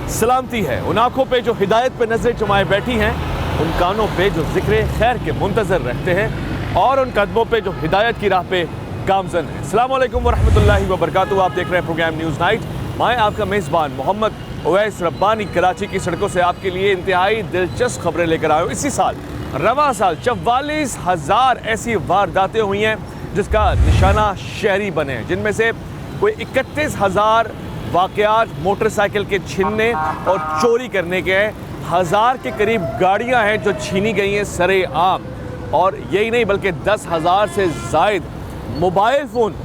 सलामती है उन आंखों पे जो हिदायत पे नजरें जमाए बैठी हैं, उन कानों पे जो जिक्र खैर के मुंतजर रहते हैं और उन कदमों पे जो हिदायत की राह पे गामजन है। अस्सलाम वालेकुम वरहमतुल्लाहि वबरकातुहू। आप देख रहे हैं प्रोग्राम न्यूज़ नाइट। मैं आपका मेज़बान मोहम्मद उवैस रब्बानी कराची की सड़कों से आपके लिए इंतहाई दिलचस्प खबरें लेकर आया हूँ। इसी साल रवा साल 44,000 ऐसी वारदातें हुई हैं जिसका निशाना शहरी बने हैं, जिनमें से कोई 31,000 वाक़यात मोटरसाइकिल के छीनने और चोरी करने के हैं। 1000 के करीब गाड़ियां हैं जो छीनी गई हैं सरेआम, और यही नहीं बल्कि 10,000 से ज़ायद मोबाइल फ़ोन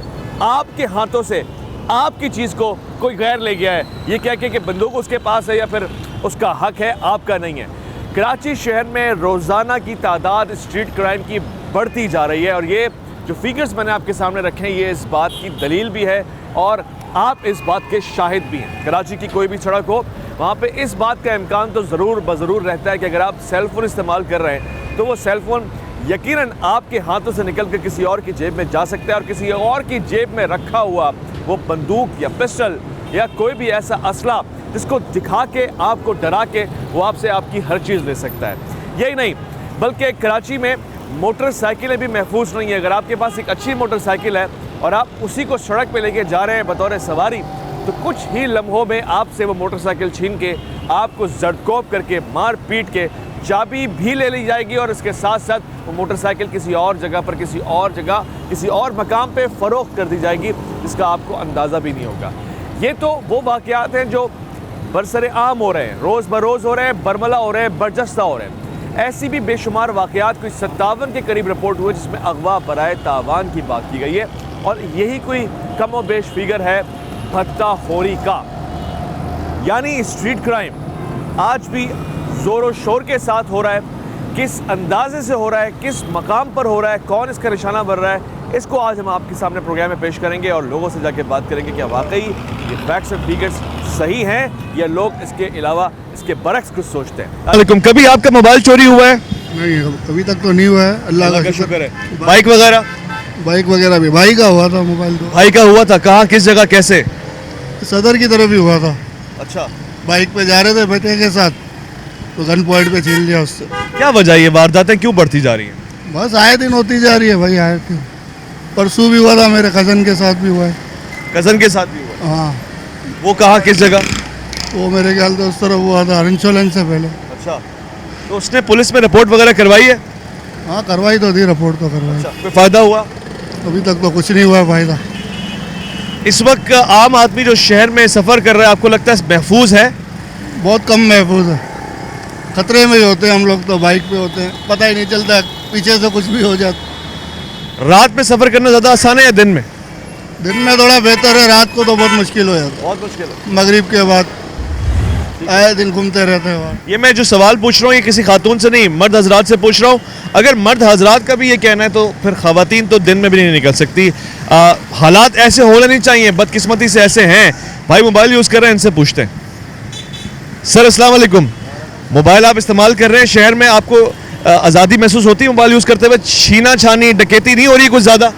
आपके हाथों से आपकी चीज़ को कोई गैर ले गया है, ये कह के कि बंदूक उसके पास है या फिर उसका हक है, आपका नहीं है। कराची शहर में रोज़ाना की तादाद स्ट्रीट क्राइम की बढ़ती जा रही है, और ये जो फिगर्स मैंने आपके सामने रखे हैं ये इस बात की दलील भी है और आप इस बात के शाहिद भी हैं। कराची की कोई भी सड़क हो वहाँ पे इस बात का इम्कान तो ज़रूर बज़रूर रहता है कि अगर आप सेल फ़ोन इस्तेमाल कर रहे हैं तो वो सेल फ़ोन यकीनन आपके हाथों से निकल कर किसी और की जेब में जा सकता है, और किसी और की जेब में रखा हुआ वो बंदूक या पिस्टल या कोई भी ऐसा असला जिसको दिखा के आपको डरा के वो आपसे आपकी हर चीज़ ले सकता है। यही नहीं बल्कि कराची में मोटरसाइकिलें भी महफूज नहीं है। अगर आपके पास एक अच्छी मोटरसाइकिल है और आप उसी को सड़क पे लेके जा रहे हैं बतौर सवारी, तो कुछ ही लम्हों में आपसे वो मोटरसाइकिल छीन के आपको जड़कोप करके मार पीट के चाबी भी ले ली जाएगी, और इसके साथ साथ वो मोटरसाइकिल किसी और जगह पर किसी और मकाम पे फ़रोख्त कर दी जाएगी जिसका आपको अंदाज़ा भी नहीं होगा। ये तो वो वाक़यात हैं जो बरसरे आम हो रहे हैं, रोज़ बरोज़ हो रहे हैं, बरमला हो रहे हैं, बरजस्ता हो रहे हैं। ऐसी भी बेशुमार वाक़यात कोई 57 के करीब रिपोर्ट हुए जिसमें अगवा बराए तावान की बात की गई है, और यही कोई कम और बेश फिगर है भत्ताखोरी का। यानी स्ट्रीट क्राइम आज भी ज़ोर और शोर के साथ हो रहा है। किस अंदाजे से हो रहा है, किस मकाम पर हो रहा है, कौन इसका निशाना बन रहा है, इसको आज हम आपके सामने प्रोग्राम में पेश करेंगे और लोगों से जाके बात करेंगे क्या वाकई ये फैक्ट्स और फिगर्स सही हैं या लोग इसके अलावा इसके बरक्स कुछ सोचते हैं। कभी आपका मोबाइल चोरी हुआ है? नहीं, कभी तक तो नहीं हुआ है, अल्लाह का शुक्र है। बाइक वगैरह भी भाई का हुआ था। मोबाइल तो भाई का हुआ था। कहाँ, किस जगह, कैसे? सदर की तरफ ही हुआ था। अच्छा। बाइक पे जा रहे थे बेटे के साथ, तो गन पॉइंट पे छीन लिया उससे। क्या वजह ये वारदातें क्यों बढ़ती जा रही हैं? बस आए दिन होती जा रही है भाई, आए दिन। परसों भी हुआ था, मेरे कज़न के साथ भी हुआ है। कज़न के साथ भी हुआ? हाँ। वो कहाँ, किस जगह? वो मेरे ख्याल से उस तरफ हुआ था, इंश्योरेंस से पहले। अच्छा, तो उसने पुलिस में रिपोर्ट वगैरह करवाई है? हाँ, करवाई तो थी, रिपोर्ट तो करवाई। अच्छा, कोई फ़ायदा हुआ? अभी तक तो कुछ नहीं हुआ फ़ायदा। इस वक्त आम आदमी जो शहर में सफ़र कर रहा है, आपको लगता है महफूज है? बहुत कम महफूज है, खतरे में ही होते हैं हम लोग तो। बाइक पे होते हैं, पता ही नहीं चलता पीछे से कुछ भी हो जाता। रात में सफ़र करना ज़्यादा आसान है या दिन में? दिन में थोड़ा बेहतर है, रात को तो बहुत मुश्किल हो जाता है। बहुत मुश्किल है। मगरिब के बाद आए दिन घूमते रहते हैं वहाँ। ये मैं जो सवाल पूछ रहा हूँ ये किसी खातून से नहीं, मर्द हजरात से पूछ रहा हूँ। अगर मर्द हजरात का भी ये कहना है तो फिर ख़वातीन तो दिन में भी नहीं निकल सकती। हालात ऐसे होने नहीं चाहिए, बदकिस्मती से ऐसे हैं। भाई मोबाइल यूज़ कर रहे हैं, इनसे पूछते हैं। सर अस्सलाम वालेकुम। मोबाइल आप इस्तेमाल कर रहे हैं, शहर में आपको आज़ादी महसूस होती है मोबाइल यूज़ करते हुए? छीना छानी डकैती नहीं हो रही कुछ ज़्यादा?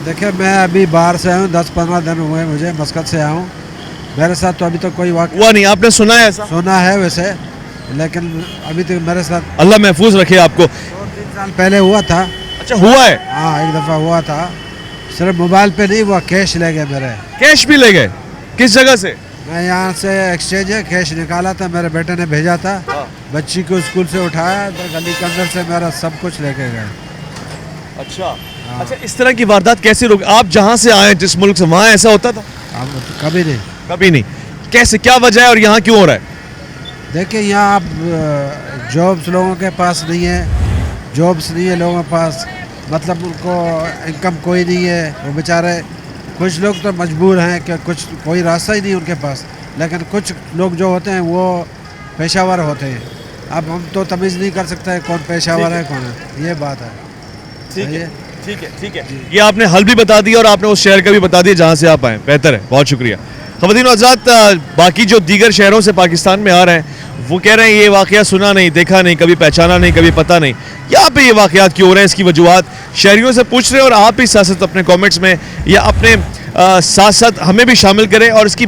देखिए, मैं अभी बाहर से आया हूँ, 10-15 दिन हुए मुझे, मस्कत से आया हूँ। मेरे साथ तो अभी तक कोई वाक़या हुआ नहीं। आपने सुना है ऐसा? सुना है वैसे, लेकिन अभी तक मेरे साथ अल्लाह महफूज रखे आपको। 2-3 साल पहले हुआ था। अच्छा, हुआ है? हाँ, एक दफ़ा हुआ था। सिर्फ मोबाइल पे नहीं हुआ, कैश ले गए मेरे। कैश भी ले गए? किस जगह से? मैं यहाँ से एक्सचेंज है, कैश निकाला था, मेरे बेटे ने भेजा था। बच्ची को स्कूल से उठाया तो गली के अंदर से मेरा सब कुछ लेके गए। अच्छा। अच्छा, इस तरह की वारदात कैसे रोक? आप जहाँ से आए, जिस मुल्क से, वहाँ ऐसा होता था? कभी नहीं। कभी नहीं। कैसे, क्या वजह है और यहाँ क्यों हो रहा है? देखिए, यहाँ आप जॉब्स लोगों के पास नहीं है, जॉब्स नहीं है लोगों के पास, मतलब उनको इनकम कोई नहीं है। वो बेचारे कुछ लोग तो मजबूर हैं कि कुछ कोई रास्ता ही नहीं उनके पास, लेकिन कुछ लोग जो होते हैं वो पेशावर होते हैं। अब हम तो तमीज़ नहीं कर सकते कौन पेशावर है कौन है, ये बात है। ठीक है, ठीक है, ठीक है। ये आपने हल भी बता दिया और आपने उस शहर का भी बता दिया जहाँ से आप आए, बेहतर है, बहुत शुक्रिया। ख़वातीन और हज़रात, बाकी जो दीगर शहरों से पाकिस्तान में आ रहे हैं वो कह रहे हैं ये वाक़या सुना नहीं, देखा नहीं, कभी पहचाना नहीं, कभी पता नहीं। यहाँ पे ये वाक़यात क्यों हो रहे हैं, इसकी वजूहत शहरियों से पूछ रहे हैं, और आप भी सियासत अपने कमेंट्स में या अपने साथ साथ हमें भी शामिल करें और इसकी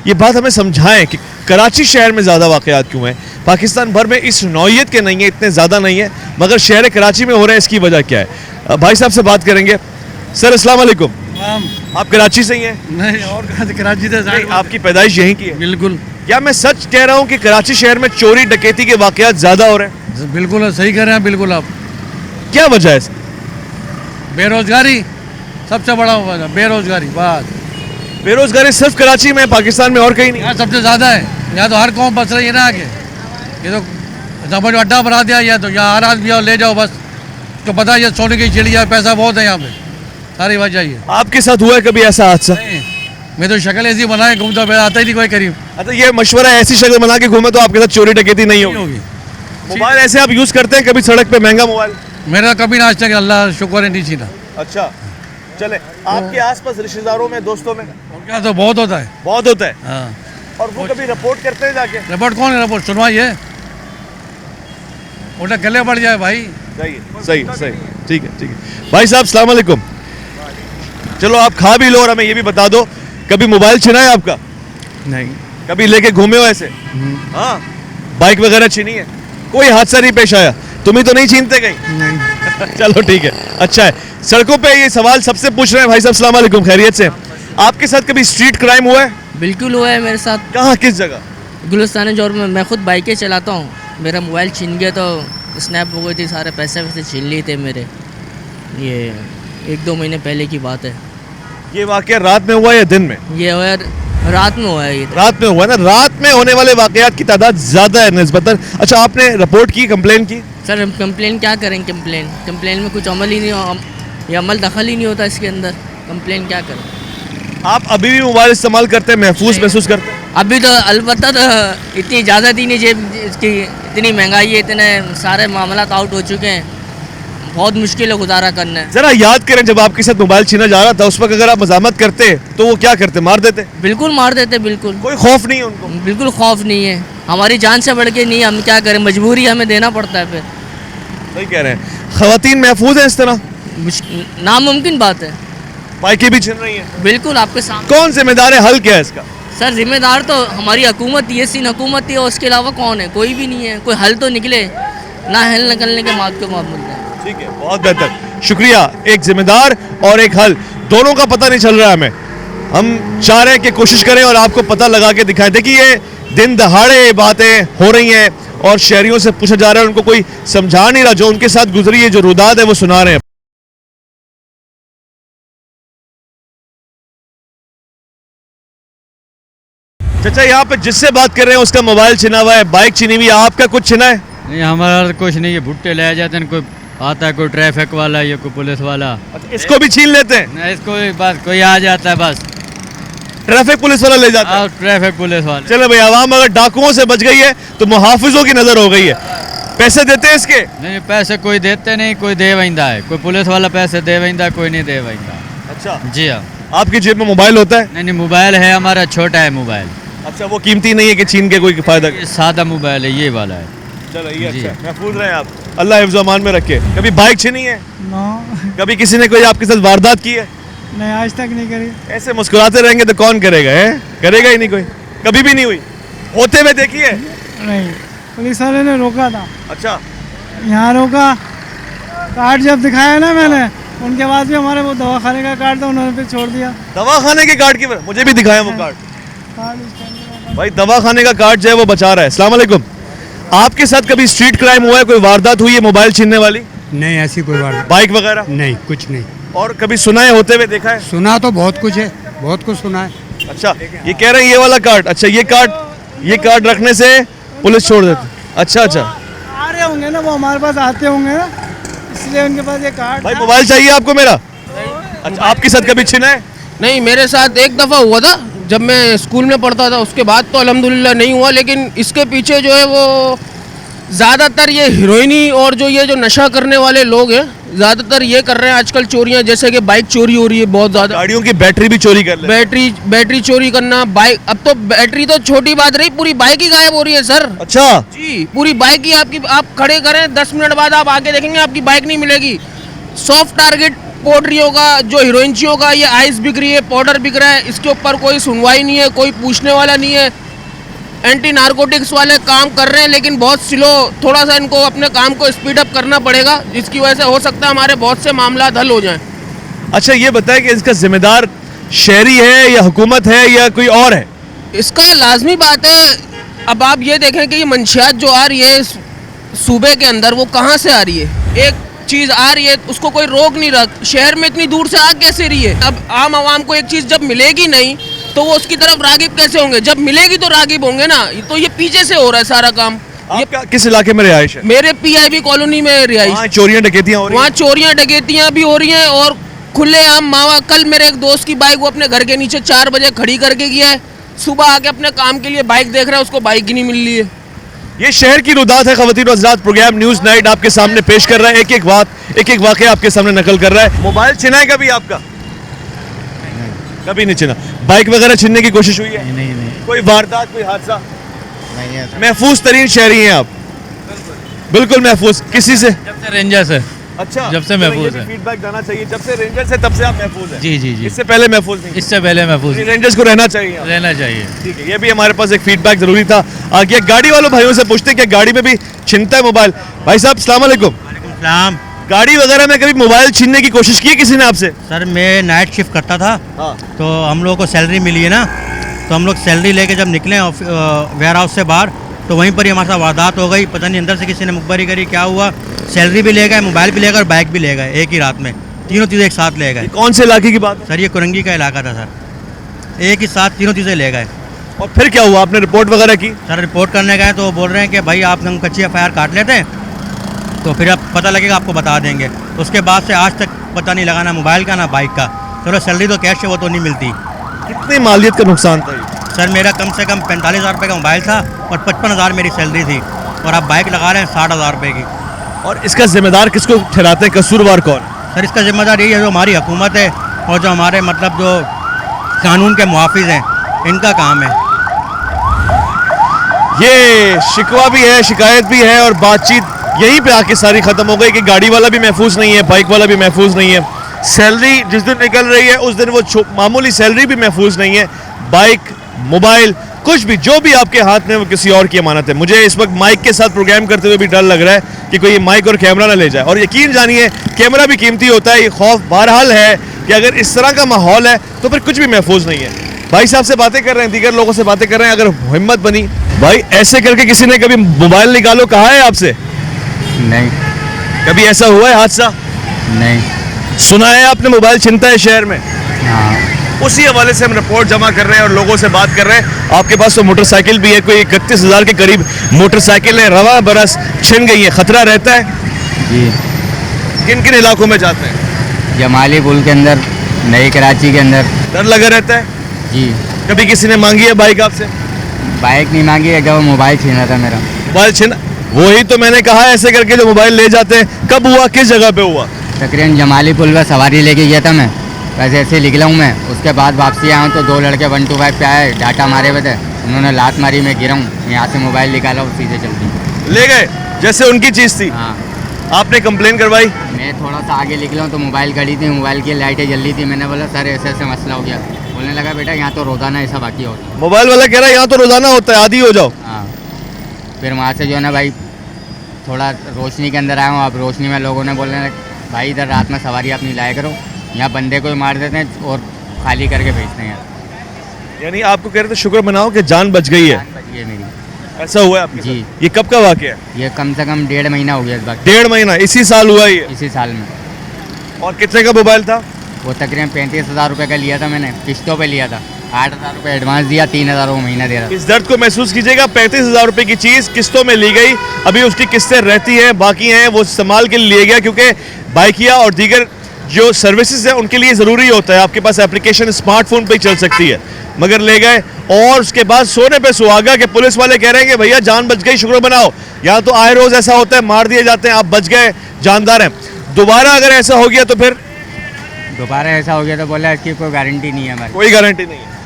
ये बात हमें समझाएं कि कराची शहर में ज़्यादा वाक़यात क्यों हैं। पाकिस्तान भर में इस नौइयत के नहीं है, इतने ज़्यादा नहीं है, मगर शहर कराची में हो रहे हैं, इसकी वजह क्या है। भाई साहब से बात करेंगे। सर अस्सलाम वालेकुम, आप कराची से ही हैं? नहीं, और कहाँ से, कराची से। नहीं, आपकी पैदाइश यहीं की है? बिल्कुल। क्या मैं सच कह रहा हूँ कि कराची शहर में चोरी डकैती के वाक़यात ज़्यादा हो रहे हैं? बिल्कुल सही कह रहे हैं, बिल्कुल। आप क्या वजह है? बेरोजगारी सबसे बड़ा वजह, बेरोजगारी। बात बेरोजगारी सिर्फ कराची में, पाकिस्तान में और कहीं नहीं? यहाँ सबसे ज़्यादा है। यहाँ तो हर कौम बस रही है ना आगे। ये तो समझो अड्डा बना दिया, या तो यहाँ हर आदमी आओ ले जाओ बस। तो पता है ये सोने की चिड़िया, पैसा बहुत है यहाँ पे, सारी वजह ये। आपके साथ हुआ है कभी ऐसा हादसा? नहीं, मैं तो शक्ल ऐसी बनाए घूमता, मेरा आता ही नहीं कोई करीब। अच्छा, ये मशवरा है, ऐसी शक्ल बना के घूमे तो आपके साथ चोरी डकैती नहीं होगी। मोबाइल ऐसे आप यूज करते हैं कभी सड़क पे, महंगा मोबाइल? मेरा कभी ना आज तक, अल्लाह शुक्र है, नहीं छीना। अच्छा चले, आपके आसपास रिश्तेदारों में, दोस्तों में? क्या तो बहुत होता है। बहुत होता है। हाँ। और वो कभी रिपोर्ट करते हैं जाके? रिपोर्ट कौन है? रिपोर्ट सुनवाइए, उल्टा गले बढ़ जाए भाई। सही सही सही, ठीक है ठीक है। भाई साहब सलाम अलैकुम। चलो आप खा भी लो और हमें ये भी बता दो, कभी मोबाइल छिना है आपका? नहीं। कभी लेके घूमे हो ऐसे? हाँ, बाइक वगैरह छीनी है? कोई हादसा नहीं पेश आया? तुम्हें तो नहीं छीनते कहीं? नहीं। चलो ठीक है, अच्छा है। सड़कों पे ये सवाल सबसे पूछ रहे हैं। भाई साहब सलाम अलैकुम, खैरियत से? आपके साथ कभी स्ट्रीट क्राइम हुआ है? बिल्कुल हुआ है मेरे साथ। कहाँ, किस जगह? गुलिस्तान जोर में। मैं खुद बाइकें चलाता हूँ, मेरा मोबाइल छीन गया तो स्नैप हो गई थी, सारे पैसे वैसे छीन लिए थे मेरे। ये 1-2 महीने पहले की बात है। ये वाकया रात में हुआ या दिन में? ये हुआ रात में हुआ है। ये रात में हुआ ना? रात में होने वाले वाकयात की तादाद ज़्यादा है निस्बतन। अच्छा, आपने रिपोर्ट की, कंप्लेन की? सर हम कंप्लेन क्या करें? कंप्लेन में कुछ अमल ही नहीं हो, ये अमल दखल ही नहीं होता इसके अंदर। कंप्लेन क्या करें? आप अभी भी मोबाइल इस्तेमाल करते हैं, महफूज महसूस करते हैं? अभी तो अलबत्ता तो इतनी इजाज़त ही नहीं, जेब इसकी इतनी महंगाई है, इतने सारे मामलात आउट हो चुके हैं, बहुत मुश्किल है गुजारा करना है। जरा याद करें, जब आपके साथ मोबाइल छीना जा रहा था उस वक्त अगर आप मजामत करते तो वो क्या करते? मार देते? बिल्कुल मार देते, बिल्कुल। कोई खौफ नहीं है उनको? बिल्कुल खौफ नहीं है, हमारी जान से बढ़ के नहीं। हम क्या करें, मजबूरी हमें देना पड़ता है। फिर सही कह रहे हैं। खवातीन महफूज हैं इस तरह? नामुमकिन बात है। बाइकें भी छिन रही हैं? बिल्कुल आपके सामने। कौन जिम्मेदार है? हल क्या है इसका? सर जिम्मेदार तो हमारी हुकूमत, ये सीन हुकूमत है, उसके अलावा कौन है? कोई भी नहीं है। कोई हल तो निकले ना, हल निकलने के बाद को मौत मिलता है। ठीक है, बहुत बेहतर, शुक्रिया। एक जिम्मेदार और एक हल, दोनों का पता नहीं चल रहा है हमें। हम चाह रहे हैं कि कोशिश करें और आपको पता लगा के दिखाएं। देखिए, ये दिन दहाड़े बातें हो रही हैं और शहरियों से पूछा जा रहा है, उनको कोई समझा नहीं रहा। जो उनके साथ गुजरी है, जो रुदाद है, वो सुना रहे हैं। चाचा, यहाँ पे जिससे बात कर रहे हैं उसका मोबाइल छिना हुआ है, बाइक छिनी हुई है, आपका कुछ छिना है? नहीं, हमारा तो कुछ नहीं है। भुट्टे ले जाते हैं, कोई आता है, कोई ट्रैफिक वाला या कोई पुलिस वाला। अच्छा, इसको भी छीन लेते हैं? नहीं, इसको बस कोई आ जाता है, बस ट्रैफिक पुलिस वाला ले जाता है? ट्रैफिक पुलिस वाले। चलो भाई, आवाम अगर डाकुओं से बच गई है तो मुहाफिजों की नजर हो गई है। पैसे देते हैं इसके? नहीं, पैसे कोई देते नहीं, कोई दे वहींदा है। कोई पुलिस वाला पैसे दे वहींदा, कोई नहीं दे वहींदा। अच्छा जी हाँ। आपकी जेब में मोबाइल होता है? नहीं, मोबाइल है हमारा, छोटा है मोबाइल। अच्छा, वो कीमती नहीं है कि छीन के कोई फायदा? ये सादा मोबाइल है, ये वाला है। चलो ये जी। अच्छा है, महफूज रहे आप, अल्लाह हिफ्ज़ अमान में रखे। कभी बाइक छीनी है? कभी किसी ने कोई आपके साथ वारदात की है? नहीं, आज तक नहीं करी। ऐसे मुस्कुराते रहेंगे तो कौन करेगा? है, करेगा ही नहीं कोई। कभी भी नहीं हुई? होते हुए देखी है? नहीं, पुलिस वाले ने रोका था, अच्छा, यहाँ रोका, कार्ड जब दिखाया ना मैंने, उनके बाद भी हमारे वो दवाखाने का कार्ड था, उन्होंने फिर छोड़ दिया। दवाखाने के कार्ड की वजह? मुझे भी दिखाया वो कार्ड। कार्ड इस टाइम पे भाई, दवाखाने का कार्ड जो है वो बचा रहा है। अस्सलाम वालेकुम, आपके साथ कभी स्ट्रीट क्राइम हुआ है? कोई वारदात हुई है मोबाइल छीनने वाली? नहीं, ऐसी कोई बात बाइक वगैरह? नहीं, कुछ नहीं। और कभी सुना है, होते हुए देखा है? सुना तो बहुत कुछ है, बहुत कुछ सुना है। अच्छा, ये कह रहे हैं ये वाला कार्ड? अच्छा, ये कार्ड रखने से पुलिस छोड़ देती? अच्छा अच्छा, आ रहे होंगे ना, वो हमारे पास आते होंगे ना, इसलिए उनके पास ये कार्ड भाई था। मोबाइल चाहिए आपको मेरा? अच्छा, आपके साथ कभी छिना है? नहीं, मेरे साथ एक दफ़ा हुआ था जब मैं स्कूल में पढ़ता था, उसके बाद तो अल्हम्दुलिल्लाह नहीं हुआ। लेकिन इसके पीछे जो है वो ज़्यादातर ये हीरोइनी और ये जो नशा करने वाले लोग हैं, ज़्यादातर ये कर रहे हैं आजकल चोरियां। जैसे कि बाइक चोरी हो रही है बहुत ज़्यादा, गाड़ियों की बैटरी भी चोरी कर ले। बैटरी चोरी करना, बाइक, अब तो बैटरी तो छोटी बात रही, पूरी बाइक ही गायब हो रही है सर। अच्छा जी, पूरी बाइक ही आपकी, आप खड़े करें 10 मिनट बाद आप आके देखेंगे आपकी बाइक नहीं मिलेगी। सॉफ्ट टारगेट पोटरियों का, जो हीरोइनचियों का ये आइस बिक रही है, पाउडर बिक रहा है, इसके ऊपर कोई सुनवाई नहीं है, कोई पूछने वाला नहीं है। एंटी नारकोटिक्स वाले काम कर रहे हैं लेकिन बहुत स्लो, थोड़ा सा इनको अपने काम को स्पीड अप करना पड़ेगा, जिसकी वजह से हो सकता है हमारे बहुत से मामला हल हो जाएं। अच्छा ये बताएं कि इसका जिम्मेदार शहरी है या हुकूमत है या कोई और है? इसका लाजमी बात है, अब आप ये देखें कि ये मंशियात जो आ रही है इस सूबे के अंदर, वो कहाँ से आ रही है? एक चीज़ आ रही है उसको कोई रोक नहीं रहा, शहर में इतनी दूर से आ कैसे रही है? अब आम आवाम को एक चीज़ जब मिलेगी नहीं तो वो उसकी तरफ रागिब कैसे होंगे? जब मिलेगी तो रागिब होंगे ना। तो ये पीछे से हो रहा है सारा काम। ये किस इलाके में रिहाइश है? मेरे PIB कॉलोनी में रिहाइश। वहाँ चोरियां डकैतियां हो रही हैं? वहाँ चोरियां डकैतियां भी हो रही हैं और खुलेआम मावा। कल मेरे एक दोस्त की बाइक वो अपने घर के नीचे 4 बजे खड़ी करके गया है, सुबह आके अपने काम के लिए बाइक देख रहा है, उसको बाइक ही नहीं मिल रही है। ये शहर की रुदात है। ख़वातीन और हज़रात, प्रोग्राम न्यूज़ नाइट आपके सामने पेश कर रहा है, एक एक बात, एक एक वाक़या आपके सामने नकल कर रहा है। मोबाइल छिना है कभी आपका? कभी नहीं छिना। बाइक वगैरह छीनने की कोशिश हुई है? नहीं कोई वारदात, कोई हादसा? नहीं है। महफूज तरीन शहरी हैं आप, बिल्कुल महफूज। किसी से? जब से रेंजर से। अच्छा, जब से महफूज है। फीडबैक देना चाहिए, जब से रेंजर से तब से आप महफूज हैं? जी जी जी, इससे पहले महफूज नहीं? इससे पहले महफूज रेंजर्स को रहना चाहिए यहाँ। रहना चाहिए। ठीक है, ये भी हमारे पास एक फीडबैक जरूरी था। आगे गाड़ी वालों भाइयों से पूछते हैं कि गाड़ी में भी छिनता है मोबाइल। भाई साहब अस्सलाम वालेकुम। सलाम। गाड़ी वगैरह में कभी मोबाइल छीनने की कोशिश की है किसी ने आपसे? सर मैं नाइट शिफ्ट करता था, हाँ। तो हम लोग को सैलरी मिली है ना, तो हम लोग सैलरी लेके जब निकले वेयर हाउस से बाहर, तो वहीं पर ही हमारे साथ वारदात हो गई। पता नहीं अंदर से किसी ने मुखबरी करी, क्या हुआ, सैलरी भी ले गए, मोबाइल भी ले गए और बाइक भी ले गए एक ही रात में। तीनों चीज़ें एक साथ ले गए। कौन से इलाके की बात है? सर ये कुरंगी का इलाका था सर, एक ही साथ तीनों चीज़ें ले गए। और फिर क्या हुआ, आपने रिपोर्ट वगैरह की? सर रिपोर्ट करने गए तो बोल रहे हैं कि भाई आप हम कच्ची FIR काट लेते हैं, तो फिर अब पता लगेगा आपको बता देंगे। उसके बाद से आज तक पता नहीं लगा ना मोबाइल का ना बाइक का। चलो सैलरी तो कैश है, वो तो नहीं मिलती। कितनी मालियत का नुकसान था ये? सर मेरा कम से कम 45,000 रुपये का मोबाइल था और 55,000 मेरी सैलरी थी, और आप बाइक लगा रहे हैं 60,000 रुपये की। और इसका जिम्मेदार किसको ठहराते हैं, कसूरवार कौन? सर इसका जिम्मेदार यही है जो हमारी हुकूमत है और जो हमारे मतलब जो कानून के मुहाफिज हैं, इनका काम है। ये शिकवा भी है, शिकायत भी है और बातचीत यहीं पे आके सारी खत्म हो गई कि गाड़ी वाला भी महफूज नहीं है, बाइक वाला भी महफूज नहीं है। सैलरी जिस दिन निकल रही है उस दिन वो मामूली सैलरी भी महफूज नहीं है। बाइक, मोबाइल, कुछ भी जो भी आपके हाथ में वो किसी और की अमानत है। मुझे इस वक्त माइक के साथ प्रोग्राम करते हुए भी डर लग रहा है कि कोई माइक और कैमरा ना ले जाए। और यकीन जानिए कैमरा भी कीमती होता है। ये खौफ बहरहाल है कि अगर इस तरह का माहौल है तो फिर कुछ भी महफूज नहीं है। भाई साहब से बातें कर रहे हैं, दीगर लोगों से बातें कर रहे हैं। अगर हिम्मत बनी, भाई ऐसे करके किसी ने कभी मोबाइल निकालो कहा है आपसे? नहीं। कभी ऐसा हुआ है हादसा? नहीं। सुना है आपने मोबाइल छिनता है शहर में? हाँ। उसी हवाले से हम रिपोर्ट जमा कर रहे हैं और लोगों से बात कर रहे हैं। आपके पास तो मोटरसाइकिल भी है, कोई 31,000 के करीब मोटरसाइकिल है, रवा बरस छिन गई है, खतरा रहता है? जी। किन किन इलाकों में जाते हैं? जमाली पुल के अंदर, नई कराची के अंदर। डर लगा रहता है? जी। कभी किसी ने मांगी है बाइक आपसे? बाइक नहीं मांगी है, वो मोबाइल छीना था मेरा। मोबाइल छिना? वही तो मैंने कहा, ऐसे करके जो मोबाइल ले जाते हैं। कब हुआ, किस जगह पे हुआ? तकरीबन जमाली पुल पर सवारी लेके गया था मैं, वैसे ऐसे निकला हूँ मैं। उसके बाद वापसी आया हूँ तो 2 लड़के 125 पे आए, डाटा मारे हुए थे, उन्होंने लात मारी, मैं गिरा हूँ, यहाँ से मोबाइल निकाला और सीधे चल दी। ले गए जैसे उनकी चीज़ थी? हाँ। आपने कंप्लेन करवाई? मैं थोड़ा सा आगे निकला हूँ तो मोबाइल खड़ी थी, मोबाइल की लाइटें जल रही थी। मैंने बोला सर ऐसे ऐसे मसला हो गया। बोलने लगा बेटा यहाँ तो रोजाना ऐसा बाकी होता है। मोबाइल वाला कह रहा है यहाँ तो रोजाना होता है, आदी हो जाओ। हाँ। फिर वहाँ से जो है ना भाई थोड़ा रोशनी के अंदर आया हूँ। अब रोशनी में लोगों ने बोलने लगे भाई इधर रात में सवारी अपनी लाया करो, यहाँ बंदे को ही मार देते हैं और खाली करके भेजते हैं यार। यानी आपको कह रहे थे शुक्र मनाओ कि जान बच गई है? जान बच गई मेरी। ऐसा हुआ है आपके जी। साथ? ये कब का वाकया है? ये कम से कम 1.5 महीना हो गया इस बात। 1.5 महीना? इसी साल हुआ ये? इसी साल में। और कितने का मोबाइल था? वो तकरीबन 35,000 रुपये का लिया था मैंने, किस्तों पे लिया था। 8,000 रुपये एडवांस दिया, 3,000 वो महीना दे रहा। इस दर्द को महसूस कीजिएगा। 35,000 रुपए की चीज़ किस्तों में ली गई, अभी उसकी किस्तें रहती हैं, बाकी हैं, वो इस्तेमाल के लिए लिया गया क्योंकि बाइकिया और दीगर जो सर्विसेज है उनके लिए ज़रूरी होता है आपके पास एप्लीकेशन स्मार्टफोन पे ही चल सकती है, मगर ले गए। और उसके बाद सोने पे सुहागा के पुलिस वाले कह रहे हैं कि भैया जान बच गई, शुक्र बनाओ। यहाँ तो आए रोज़ ऐसा होता है, मार दिए जाते हैं, आप बच गए, जानदार हैं। दोबारा अगर ऐसा हो गया तो फिर? दोबारा ऐसा हो गया तो बोला इसकी कोई गारंटी नहीं है हमारी। कोई गारंटी नहीं है।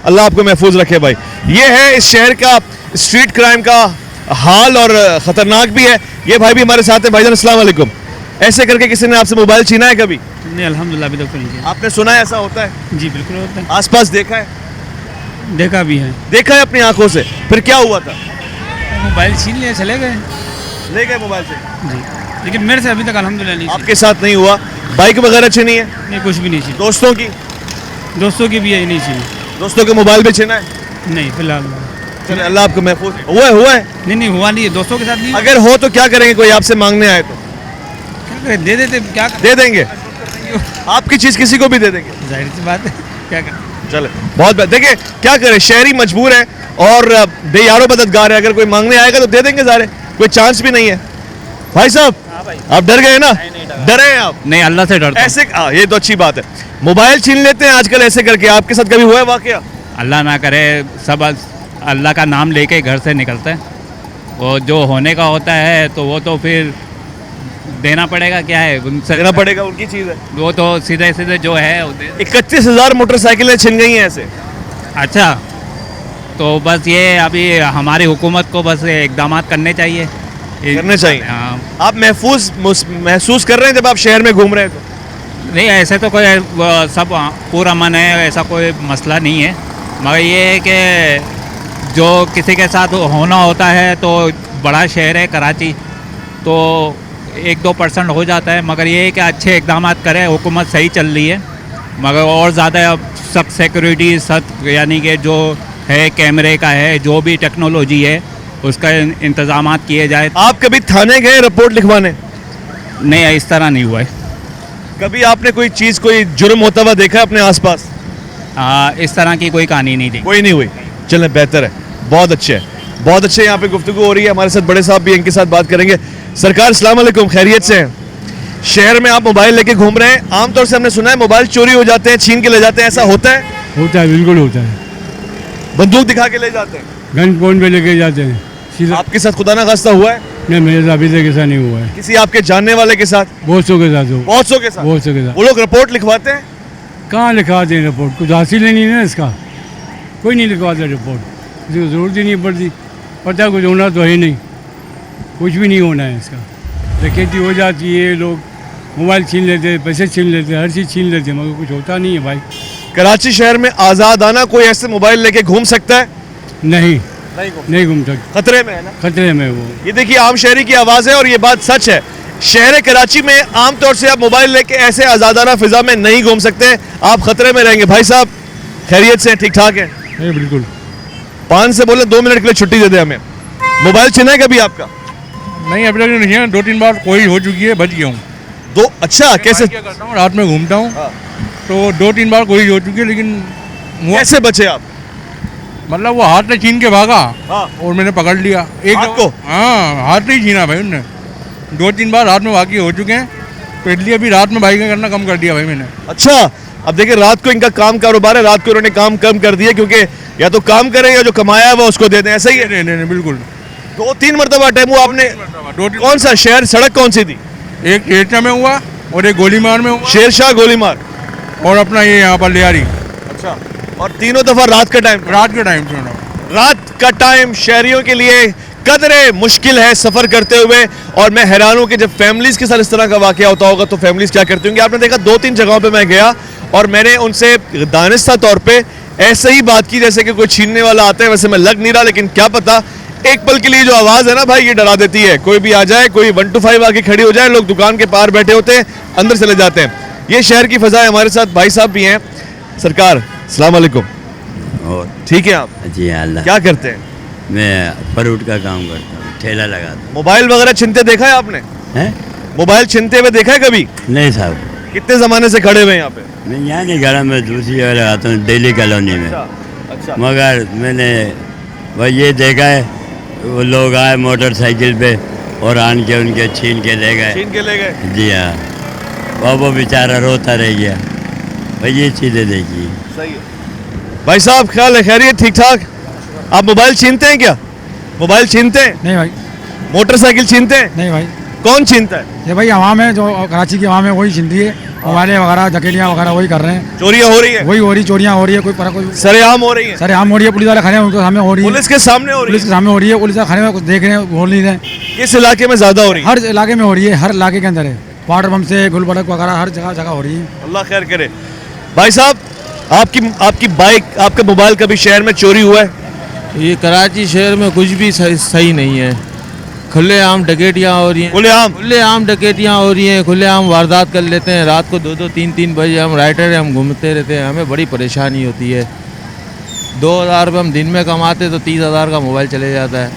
अल्लाह आपको महफूज रखे भाई। ये है इस शहर का स्ट्रीट क्राइम का हाल और ख़तरनाक भी है। ये भाई भी हमारे साथ हैं। भाईजान अस्सलाम वालेकुम। ऐसे करके किसी ने आपसे मोबाइल छीना है कभी? नहीं अल्हम्दुलिल्लाह अभी तक तो नहीं किया। आपने सुना है ऐसा होता है? जी बिल्कुल होता है, आसपास देखा है? देखा भी है। देखा है अपनी आंखों से? फिर क्या हुआ था? मोबाइल छीन लिए चले गए ले गए मोबाइल से? जी, लेकिन मेरे से अभी तक अल्हम्दुलिल्लाह नहीं आपके साथ नहीं हुआ? बाइक वगैरह छीनी है? नहीं कुछ भी नहीं छीना। दोस्तों की? दोस्तों की भी है नहीं छीनी। दोस्तों के मोबाइल भी छीना है? नहीं फिलहाल चले अल्लाह आपको महफूज। हुआ है? नहीं हुआ नहीं है, दोस्तों के साथ नहीं। अगर हो तो क्या करेंगे? कोई आपसे मांगने आए तो क्या करें, दे देते क्या करें? दे देंगे? आपकी चीज किसी को भी दे देंगे? जाहिर सी बात है, क्या करें। चले बहुत देखिए क्या करें, शहरी मजबूर है और बेयारो मददगार है। अगर कोई मांगने आएगा तो दे देंगे सारे, कोई चांस भी नहीं है। भाई साहब आप डर गए ना? डरे हैं आप? नहीं अल्लाह से डरता ऐसे ये तो अच्छी बात है। मोबाइल छीन लेते हैं आजकल ऐसे करके, आपके साथ कभी हुआ है वाकया? अल्लाह ना करे, सब अल्लाह का नाम लेके घर से निकलते हैं। वो जो होने का होता है तो वो तो फिर देना पड़ेगा, क्या है उनसे देना पड़ेगा, उनकी चीज है। वो तो सीधे सीधे जो है 31,000 मोटरसाइकिलें छिन गई हैं ऐसे। अच्छा, तो बस ये अभी हमारी हुकूमत को बस इकदाम करने चाहिए। करने चाहिए। हाँ। आप महसूस कर रहे हैं जब आप शहर में घूम रहे हैं तो? नहीं ऐसे तो कोई सब पूरा मन है, ऐसा कोई मसला नहीं है, मगर ये है कि जो किसी के साथ होना होता है तो बड़ा शहर है कराची, तो 1-2% हो जाता है, मगर ये है कि अच्छे इकदाम करें, हुकूमत सही चल रही है, मगर और ज़्यादा सब सिक्योरिटी सब यानी कि जो है कैमरे का है, जो भी टेक्नोलॉजी है उसका इंतज़ाम किए जाए। आप कभी थाने गए रिपोर्ट लिखवाने? नहीं इस तरह नहीं हुआ है। कभी आपने कोई चीज़, कोई जुर्म होता हुआ देखा है अपने आसपास? इस तरह की कोई कहानी नहीं थी। कोई नहीं हुई? चलें बेहतर है, बहुत अच्छे है, बहुत अच्छे। यहाँ पे गुफ्तगू हो रही है, हमारे साथ बड़े साहब भी, इनके साथ बात करेंगे। सरकार अस्सलाम वालेकुम, खैरियत से हैं? शहर में आप मोबाइल लेके घूम रहे हैं, आमतौर से हमने सुना है मोबाइल चोरी हो जाते हैं, छीन के ले जाते हैं, ऐसा होता है? होता है, बिल्कुल होता है। बंदूक दिखा के ले जाते हैं? गन पॉइंट पे लेके जाते हैं सीधा। आपके साथ खुदा ना खास्ता हुआ है? नहीं मेरे साथ अभी तक ऐसा नहीं हुआ है। किसी आपके जानने वाले के साथ? बहुत सौ के साथ हो, बहुत सौ के साथ? बहुत सौ के साथ। वो लोग रिपोर्ट लिखवाते हैं? कहाँ लिखवाते हैं रिपोर्ट? कुछ हासिल ही नहीं है इसका, कोई नहीं लिखवाता रिपोर्ट, किसी को ज़रूरत ही नहीं पड़ती। पता कुछ होना तो है नहीं, कुछ भी नहीं होना है इसका। डकैती हो जाती है, लोग मोबाइल छीन लेते हैं, पैसे छीन लेते हैं, हर चीज़ छीन लेते हैं, मगर कुछ होता नहीं है भाई। कराची शहर में आज़ादाना कोई ऐसे मोबाइल लेके घूम सकता है? नहीं घूम सकते, खतरे में है ना? खतरे में वो। ये देखिए आम शहरी की आवाज़ है और ये बात सच है। शहर कराची में आमतौर से आप मोबाइल लेके ऐसे आज़ादाना फिजा में नहीं घूम सकते, आप खतरे में रहेंगे। भाई साहब खैरियत से, ठीक ठाक है? बिल्कुल। 5 से बोले 2 मिनट के लिए छुट्टी दे दे हमें। मोबाइल छिना है कभी आपका? नहीं अभी तक नहीं है, 2-3 बार कोई हो चुकी है, बच गया हूँ। दो? अच्छा, कैसे? क्या करता हूँ, रात में घूमता हूँ तो 2-3 बार कोई हो चुकी है, लेकिन कैसे बचे आप? मतलब वो हाथ से छीन के भागा और मैंने पकड़ लिया एक हाथ को? हाँ, हाथ से ही छीना भाई उनने। 2-3 बार रात में वाकई हो चुके हैं, तो इसलिए अभी रात में बाइकिंग करना कम कर दिया भाई मैंने। अच्छा, अब देखिए रात को इनका काम कारोबार है, रात को इन्होंने काम कम कर दिया, क्योंकि या तो काम करें या जो कमाया है वो उसको दे दें, ऐसा ही है? नहीं बिल्कुल। 2-3 मरतबा टाइम हुआ आपने? कौन सा शहर, सड़क कौन सी थी? एक शेरशाह में हुआ और एक गोलीमार में हुआ। शेरशाह, गोलीमार और अपना ये यहाँ पर लियारी। अच्छा, और तीनों दफा रात का टाइम? रात के टाइम। रात का टाइम शहरियों के लिए कदरे मुश्किल है सफ़र करते हुए, और मैं हैरान हूँ कि जब फैमिलीज़ के साथ इस तरह का वाक़या होता होगा तो फैमिलीज़ क्या करती होंगी। आपने देखा 2-3 जगहों पे मैं गया और मैंने उनसे दानिस्ता तौर पे ऐसे ही बात की जैसे कि कोई छीनने वाला आता है, वैसे मैं लग नहीं रहा, लेकिन क्या पता एक पल के लिए जो आवाज़ है ना भाई, ये डरा देती है। कोई भी आ जाए, कोई 1 to 5 आके खड़ी हो जाए, लोग दुकान के पार बैठे होते हैं, अंदर चले जाते हैं। ये शहर की फ़ज़ा है। हमारे साथ भाई साहब भी हैं। सरकार अस्सलाम वालेकुम। और ठीक है आप? जी अल्लाह। क्या करते हैं? मैं फ्रूट का काम करता हूँ, ठेला लगाता हूँ। मोबाइल वगैरह छीनते देखा है आपने? हैं? मोबाइल छीनते हुए देखा है कभी? नहीं साहब। कितने ज़माने से खड़े हुए हैं यहाँ पे? मैं यहाँ नहीं खड़ा, मैं दूसरी जगह लगाता हूँ, दिल्ली कॉलोनी में। अच्छा। मगर मैंने वही ये देखा है, वो लोग आए मोटरसाइकिल पे और आन के उनके छीन के ले गए। छीन के ले गए? जी हाँ, वो बेचारा रोता रह गया। भाई ये चीज़ें देखी। सही है। भाई साहब ख्याल है, खैरियत, ठीक ठाक? आप मोबाइल छीनते हैं क्या? मोबाइल छीनते हैं? नहीं भाई। मोटरसाइकिल छीनते हैं? नहीं भाई। कौन छीनता है? ये भाई आवाम है, जो कराची की आवाम है वही छीन रही है, मोबाइल वगैरह धकेलियाँ वगैरह वही कर रहे हैं। चोरियाँ हो रही है? वही हो रही, चोरियाँ हो रही है, कोई सरेआम हो रही है? सरेआम हो रही है, पुलिस वाले खड़े हैं उनके सामने हो रही है। पुलिस के सामने हो रही है? पुलिस के सामने हो रही है, पुलिस वाले खड़े हैं, कुछ देख रहे हैं, बोल नहीं रहे। किस इलाके में ज़्यादा हो रही है? हर इलाके में हो रही है, हर इलाके के अंदर है। वाटर पम्प से गुलबर्ग वगैरह हर जगह जगह हो रही है। अल्लाह खैर करे। भाई साहब, आपकी बाइक, आपका मोबाइल कभी शहर में चोरी हुआ है? ये कराची शहर में कुछ भी सही नहीं है। खुलेआम डकैतियाँ हो रही हैं, खुलेआम डकैतियाँ हो रही हैं, खुलेआम वारदात कर लेते हैं। रात को 2-2, 3-3 बजे हम राइटर हैं, हम घूमते रहते हैं, हमें बड़ी परेशानी होती है। 2000 रुपये हम दिन में कमाते तो 30,000 का मोबाइल चले जाता है।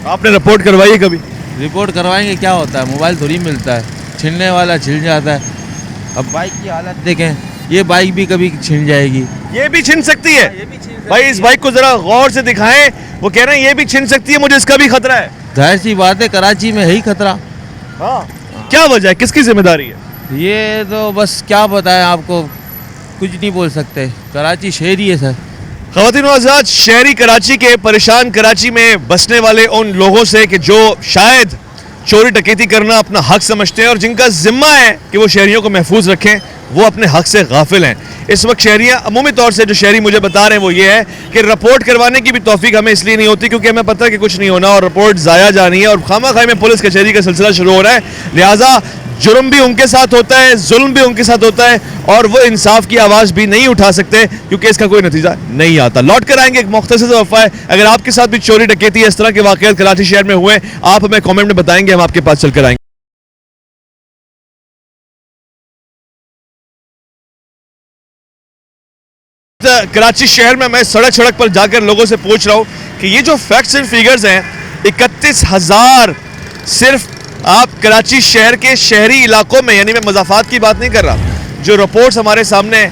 आपने रिपोर्ट करवाई है कभी? रिपोर्ट करवाएंगे क्या होता है, मोबाइल थोड़ी मिलता है, छीनने वाला छिन जाता है। अब बाइक की हालत देखें, ये बाइक भी कभी छिन जाएगी। ये भी छिन सकती है? भाई इस बाइक को जरा गौर से दिखाएं। वो कह रहे हैं ये भी छिन सकती है, मुझे इसका भी खतरा है। जाहिर सी बात है, कराची में है ही खतरा। हाँ, क्या वजह है, किसकी जिम्मेदारी है? ये तो बस क्या बताएं आपको, कुछ नहीं बोल सकते। कराची शहर ही है सर। ख़वातीन व हज़रात, शहरी कराची के परेशान कराची में बसने वाले उन लोगों से कि जो शायद चोरी डकैती करना अपना हक समझते हैं और जिनका जिम्मा है कि वो शहरियों को महफूज रखें, वो अपने हक से गाफिल हैं। इस वक्त शहरियाँ अमूमी तौर से जो शहरी मुझे बता रहे हैं वो ये है कि रिपोर्ट करवाने की भी तौफीक हमें इसलिए नहीं होती क्योंकि हमें पता है कि कुछ नहीं होना और रिपोर्ट ज़ाया जानी है और खामा-खाई में पुलिस कचहरी का सिलसिला शुरू हो रहा है। लिहाजा जुर्म भी उनके साथ होता है, जुल्म भी उनके साथ होता है और वो इंसाफ की आवाज़ भी नहीं उठा सकते क्योंकि इसका कोई नतीजा नहीं आता। लौट कर आएंगे, एक मुख्तसर वफ़ा है। अगर आपके साथ भी चोरी डकैती इस तरह के वाक़यात कराची शहर में हुए, आप हमें कमेंट में बताएंगे, हम आपके पास चल कर आएंगे। कराची शहर में मैं सड़क पर जाकर लोगों से पूछ रहा हूँ कि ये जो फैक्ट्स एंड फिगर्स हैं, 31,000 सिर्फ आप कराची शहर के शहरी इलाकों में, यानी मैं मज़ाफ़ात की बात नहीं कर रहा, जो रिपोर्ट्स हमारे सामने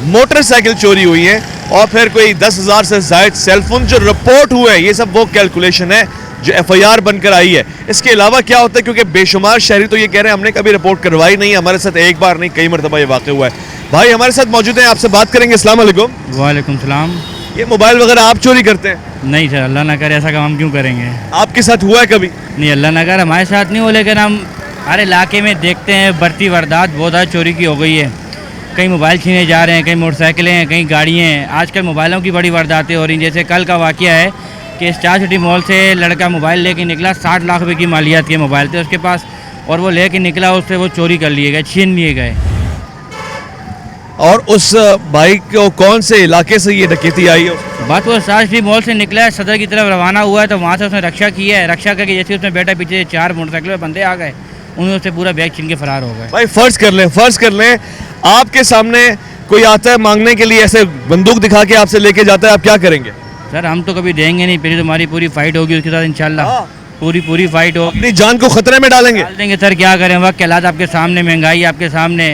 मोटरसाइकिल चोरी हुई है और फिर कोई 10,000 से ज़ायद सेलफोन जो रिपोर्ट हुए हैं, ये सब वो कैलकुलेशन है जो FIR बनकर आई है। इसके अलावा क्या होता है, क्योंकि बेशुमार शहरी तो ये कह रहे हैं हमने कभी रिपोर्ट करवाई नहीं, हमारे साथ एक बार नहीं कई मरतबा ये वाक़या हुआ है। भाई हमारे साथ मौजूद हैं, आपसे बात करेंगे। अस्सलाम वालेकुम। वालेकुम सलाम। ये मोबाइल वगैरह आप चोरी करते हैं? नहीं सर, अल्लाह ना करे, ऐसा काम हम क्यों करेंगे। आपके साथ हुआ है कभी? नहीं, अल्लाह ना करे हमारे साथ नहीं हो, लेकिन हम हर इलाके में देखते हैं बढ़ती वारदात बहुत ज़्यादा चोरी की हो गई है। कहीं मोबाइल छीने जा रहे हैं, कहीं मोटरसाइकिलें हैं, कहीं गाड़ियाँ हैं। आजकल मोबाइलों की बड़ी वारदातें हो रही हैं। जैसे कल का वाक़या है कि स्टार सिटी मॉल से लड़का मोबाइल लेके निकला, 60 लाख रुपए की मालियात के मोबाइल थे उसके पास, और वो लेके निकला, उससे वो चोरी कर लिए गए, छीन लिए गए। और उस बाइक को कौन से इलाके से ये डकैती आई है? बात वो स्टार सिटी मॉल से निकला है, सदर की तरफ रवाना हुआ है, तो वहाँ से उसने रक्षा की है। रक्षा करके जैसे उसमें बैठा, पीछे 4 मोटरसाइकिल में बंदे आ गए, उन्होंने उससे पूरा बैग छीन के फरार हो गए। भाई फ़र्ज़ कर लें आपके सामने कोई आता है मांगने के लिए, ऐसे बंदूक दिखा के आपसे लेके जाता है, आप क्या करेंगे? सर हम तो कभी देंगे नहीं, पहले तुम्हारी पूरी फाइट होगी उसके साथ इंशाल्लाह। पूरी फाइट होगी, अपनी जान को खतरे में डाल देंगे सर। क्या करें, वक्त के हालात आपके सामने, महंगाई आपके सामने,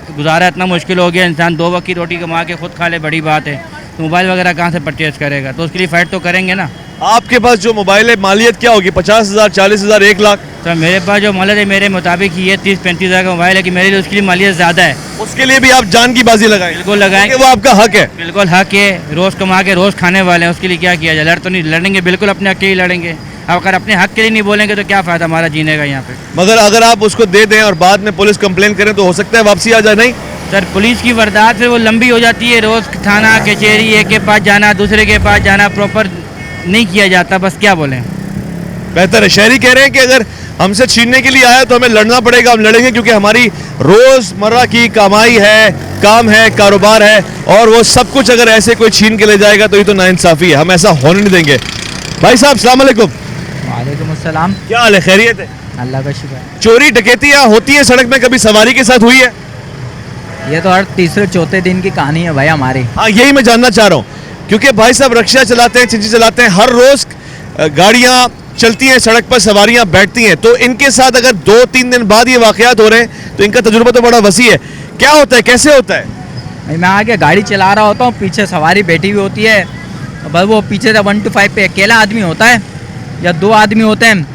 गुजारा इतना मुश्किल हो गया। इंसान 2 वक्त की रोटी कमा के खुद खा ले, बड़ी बात है, तो मोबाइल वगैरह कहाँ से परचेज़ करेगा, तो उसके लिए फ़ाइट तो करेंगे ना। आपके पास जो मोबाइल है मालियत क्या होगी? 50,000, 40,000, 1 लाख? सर मेरे पास जो मालियत है मेरे मुताबिक ये 30-35 हज़ार का मोबाइल है कि मेरे लिए उसके लिए मालियत ज़्यादा है। उसके लिए भी आप जान की बाजी लगाएं? बिल्कुल लगाएंगे, वो आपका हक है। बिल्कुल हक है, रोज़ कमा के रोज़ खाने वाले हैं, उसके लिए क्या किया जाए। लड़ तो नहीं, लड़ेंगे बिल्कुल अपने हक के लिए लड़ेंगे। अब अगर अपने हक के लिए नहीं बोलेंगे तो क्या फ़ायदा हमारा जीने का यहाँ पे। मगर अगर आप उसको दे दें और बाद में पुलिस कंप्लेन करें तो हो सकता है वापसी आ जाए। नहीं सर, पुलिस की वारदात फिर वो लंबी हो जाती है, रोज़ थाना कचहरी एक के पास जाना, दूसरे के पास जाना, प्रॉपर नहीं किया जाता, बस क्या बोलें। बेहतर है, शहरी कह रहे हैं कि अगर हमसे छीनने के लिए आया तो हमें लड़ना पड़ेगा, हम लड़ेंगे क्योंकि हमारी रोज़मर्रा की कमाई है, काम है, कारोबार है, और वो सब कुछ अगर ऐसे कोई छीन के ले जाएगा तो ये तो नाइंसाफ़ी है, हम ऐसा होने नहीं देंगे। भाई साहब अस्सलाम वालेकुम। वालेकुम अस्सलाम। क्या हाल है, खैरियत है? अल्लाह का शुक्र है। चोरी डकैतियाँ होती है सड़क में, कभी सवारी के साथ हुई है? ये तो हर तीसरे-चौथे दिन की कहानी है भाई हमारी। हाँ, यही मैं जानना चाह रहा हूँ क्योंकि भाई साहब रिक्शा चलाते हैं, चिंची चलाते हैं, हर रोज़ गाड़ियाँ चलती हैं, सड़क पर सवारियाँ बैठती हैं, तो इनके साथ अगर 2-3 दिन बाद ये वाक़यात हो रहे हैं तो इनका तजुर्बा तो बड़ा वसी है। क्या होता है, कैसे होता है? भाई मैं आगे गाड़ी चला रहा होता हूँ, पीछे सवारी बैठी हुई होती है, बस वो पीछे से 1 to 5 पे अकेला आदमी होता है या 2 आदमी होते हैं,